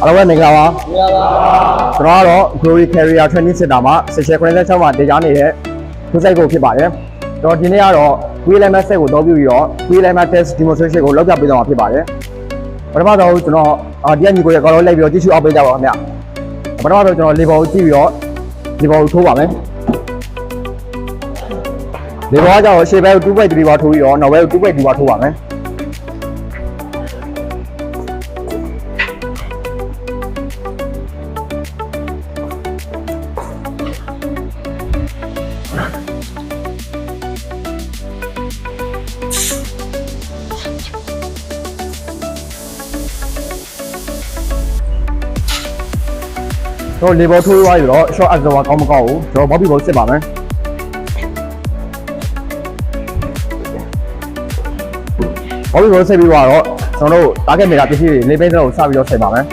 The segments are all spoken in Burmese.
အားလုံးပဲမင်္ဂလာပါကျွန်တော်ကတော့ Glory Carrier Training Center မှာ Session 96မှာတင်ကြားနေတဲ့သူစိတ်ကိုဖြစ်ပါတယ်ကျွန်တော်ဒီနေ့ကတော့ Wheel Limit Set ကိုအသုံးပြုပြီးတော့ Wheel Limit Test Demonstration ကိုလုပ်ပြပေးသွားမှာဖြစ်ပါတယ်ပထမဆုံးကျွန်တော်ဒီကညီကိုရဲ့ကော်လို့လိုက်ပြီးတော့ကြည့်ရှုအောင်ပေးကြပါဦးခင်ဗျပထမဆုံးကျွန်တော် lever ကိုကြည့်ပြီးတော့ lever ကိုထိုးပါမယ် lever ကကျတော့ရှေ့ဘက်ကို 2.3 ပါထိုးပြီးတော့နောက်ဘက်ကို 2.2 ပါထိုးပါမယ်တော့ level ထိုးသွားပြီးတော့ short absorber ကောင်းမကောင်းကိုကျွန်တော် bobby ball စစ်ပါမယ် bobby ball စစ်ပြီးတော့ကျွန်တော်တို့ target meter ပစ္စည်းတွေ level တွေကိုစပြီးတော့ဆက်ပါမယ်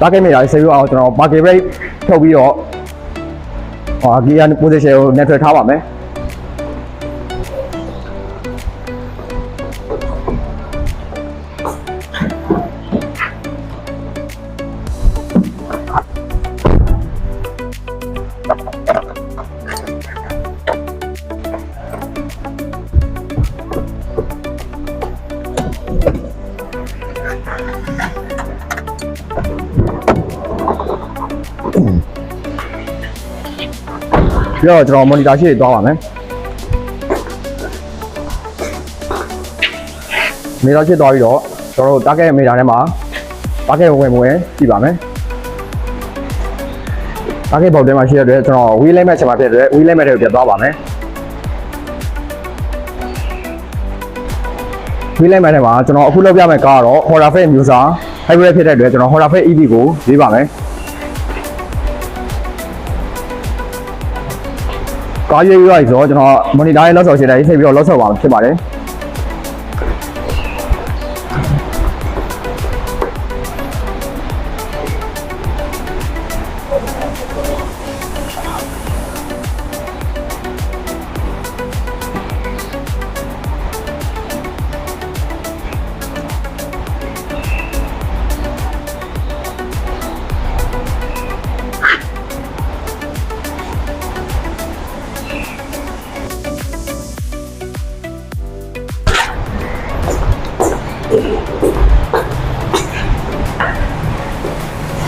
target meter ဆက်ပြီးတော့ကျွန်တော် market rate ထုတ်ပြီးတော့gear position ကို neutral ထားပါမယ်ပြီးတော့ကျွန်တော် monitor ရှေ့သွားပါမယ် monitor ရှေ့သွားပြီးတော့ကျွန်တော်တို့ target meter ထဲမှာ target ဝင်ကြည့်ပါမယ် target box ထဲမှာရှိတဲ့အတွက်ကျွန်တော် wheel limit ချက်မှာဖြစ်တဲ့အတွက် wheel limit တွေကိုပြတ်သွားပါမယ် wheel limit ထဲမှာကျွန်တော်အခုလုပ်ပြမယ့်ကားကတော့ Honda Fit မျိုးစား hybrid ဖြစ်တဲ့အတွက်ကျွန်တော် Honda Fit EV ကိုရွေးပါမယ်ကားရွေးရဆိုတော့ကျွန်တော် monitor ရဲ့လောက်ဆော်ရှင်းတိုင်းဆက်ပြီးတော့လောက်ဆော်ပါမှာဖြစ်ပါတယ်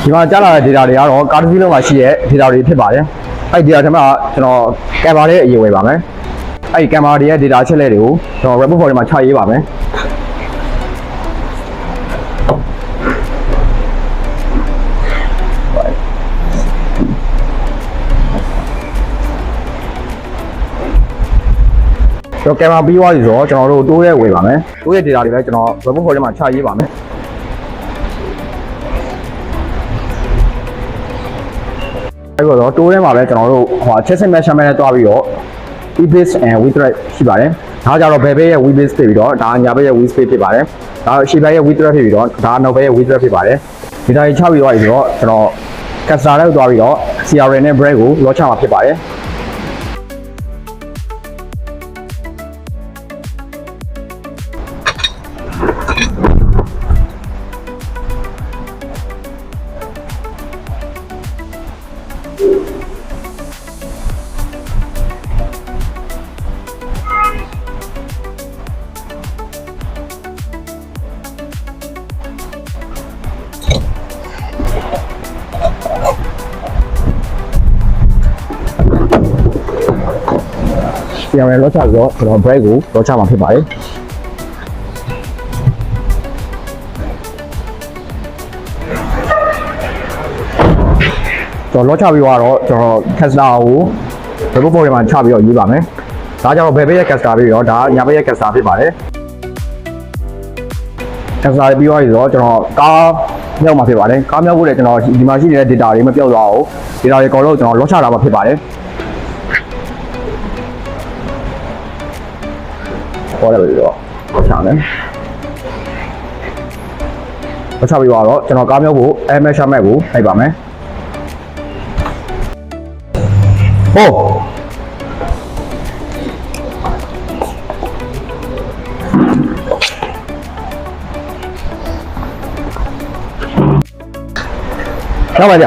ဒီမှာကြားလာတဲ့ data တွေကတော့ကားတစ်စီးလုံးမှာရှိတဲ့ data တွေဖြစ်ပါတယ်။အဲ့ data ထဲမှာကျွန်တော် camera ရဲ့အရေးဝယ်ပါမယ်။အဲ့ camera တွေရဲ့ data အချက်လက်တွေကိုကျွန်တော် report ထဲမှာချရေးပါမယ်။ကျွန်တော် camera ပြီးသွားပြီဆိုတော့ကျွန်တော်တို့တိုးရဲဝယ်ပါမယ်။တိုးရဲ data တွေလည်းကျွန်တော် report ထဲမှာချရေးပါမယ်။အဲ့တော့တိုးထဲမှာပဲကျွန်တော်တို့ချက်စစ် measurement နဲ့တွားပြီးတော့ e-base and width rate ရှိပါတယ်။ဒါကြတော့ဘယ်ဘက်ရဲ့ width base ဖြစ်ပြီးတော့ဒါညာဘက်ရဲ့ width base ဖြစ်ပါတယ်။ဒါရှေ့ဘက်ရဲ့ width rate ဖြစ်ပြီးတော့ဒါနောက်ဘက်ရဲ့ width rate ဖြစ်ပါတယ်။ဒီတိုင်းချပြီးတော့ဆိုတော့ကျွန်တော် cursor နဲ့တွားပြီးတော့ CRN နဲ့ brake ကိုလောချမှာဖြစ်ပါတယ်။ပြန်ရလောချပြီးတော့ကျွန်တော် brake ကိုလောချမှာဖြစ်ပါတယ် ကျွန်တော်လောချပြီးတော့ကျွန်တော် caster ကို report board ထဲမှာချပြီးတော့ရေးပါမယ်ဒါကြောင့်ဘယ်ဘက်ရဲ့ caster ပြီးတော့ဒါညာဘက်ရဲ့ caster ဖြစ်ပါတယ် caster ပြီးသွားပြီဆိုတော့ကျွန်တော်ကားမြောက်မှာဖြစ်ပါတယ်ကားမြောက်ဖို့လည်းကျွန်တော်ဒီမှာရှိနေတဲ့ data တွေမပြောက်သွားအောင် data တွေအကုန်လုံးကျွန်တော်လောချတာမှဖြစ်ပါတယ်ဟောတယ်ပြီးတော့လောချမယ်လောချပြီးတော့ကျွန်တော်ကားမြောက်ဖို့ measurement ကိုနှိပ်ပါမယ်ဟိုနောက်ပါကြ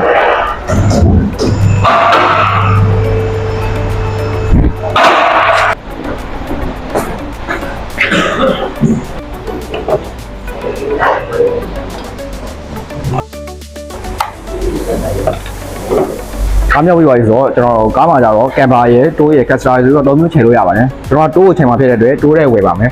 ကားမြောက်ပြီးပါပြီဆိုတော့ကျွန်တော်ကားမှာကြတော့ကင်ဘာရဲ့တိုးရဲ့ကက်စတာဆိုတော့3မျိုးချိန်လို့ရပါတယ်ကျွန်တော်တိုးကိုချိန်မှာဖြစ်တဲ့အတွက်တိုးတဲ့ဝယ်ပါမယ်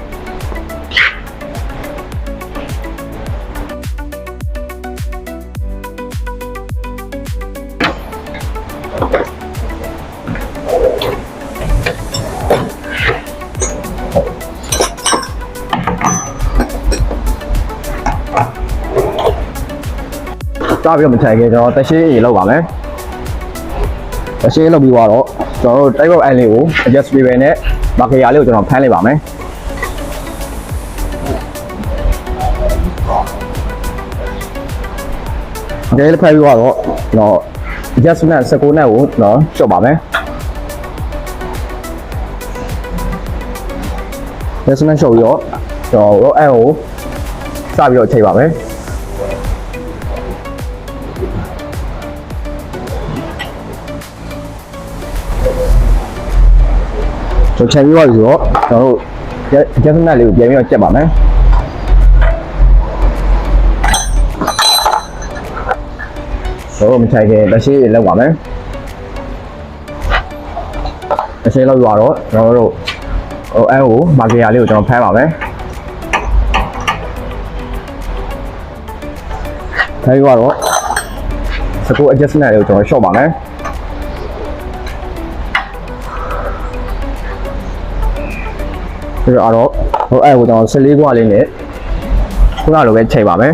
ကြားပြီးတော့မထိုင်ခင်ကျွန်တော်တရှိရေလောက်ပါမယ်တရှိလောက်ပြီးတော့ကျွန်တော်တို့ type of line လေးကို adjust level နဲ့ marker လေးကိုကျွန်တော်ဖမ်းလိုက်ပါမယ်ဒီလေးဖမ်းပြီးတော့ကျွန်တော် adjustment 19နဲ့ကိုကျွန်တော်ရှော့ပါမယ် adjustment ရှော့ပြီးတော့ကျွန်တော် အဲ့ကိုစပြီးတော့ချိန်ပါမယ်ကျွန်တော်ချိန်ပြီးတော့ဆိုတော့ကျွန်တော်တို့ adjustment လေးကိုပြန်ပြီးတော့ကျက်ပါမယ်ဆိုတော့မထိုင်ခင်တရှိလောက်ပါမယ်တရှိလောက်သွားတော့ကျွန်တော်တို့ဟိုအဲကိုမာကီယာလေးကိုကျွန်တော်ဖမ်းပါမယ်ဖမ်းပြီးတော့စကူ adjustment လေးကိုကျွန်တော်ရှော့ပါမယ်ပြီးတော့ဟိုအဲကိုကျွန်တော်14ခွာလေးနဲ့ခုနလိုပဲချိန်ပါမယ်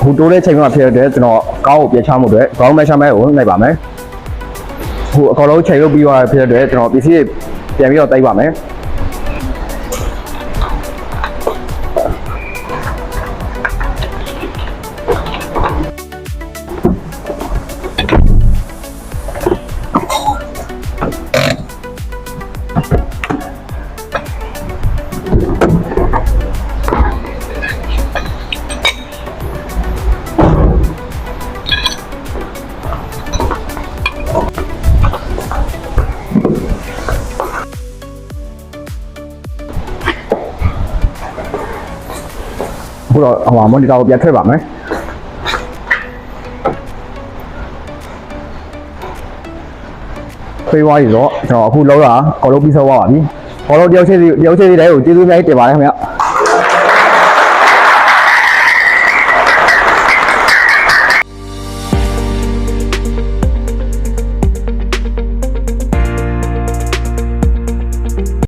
ဟိုတိုးတဲ့ချိန်မှာဖြစ်တဲ့ကျွန်တော်ကောင်းကိုပြန်ချမှုအတွက် ground measurement ကိုနှိပ်ပါမယ်ဟိုအကောင်လုံးချိန်လုပ်ပြီးသွားဖြစ်တဲ့ကျွန်တော် PC ပြန်ပြီးတော့တိုက်ပါမယ်ခုတော့ဟို monitor ကိုပြန်ထည့်ပါမယ်ဖေးဝါးရီတော့ကျွန်တော်အခုလောက်တာအကုန်လုံးပြီးဆုံးသွားပါပြီ။ဘောလုံးတယောက်ချင်းစီတိုင်းကိုကျေးဇူးများတင်ပါတယ်ခင်ဗျာ။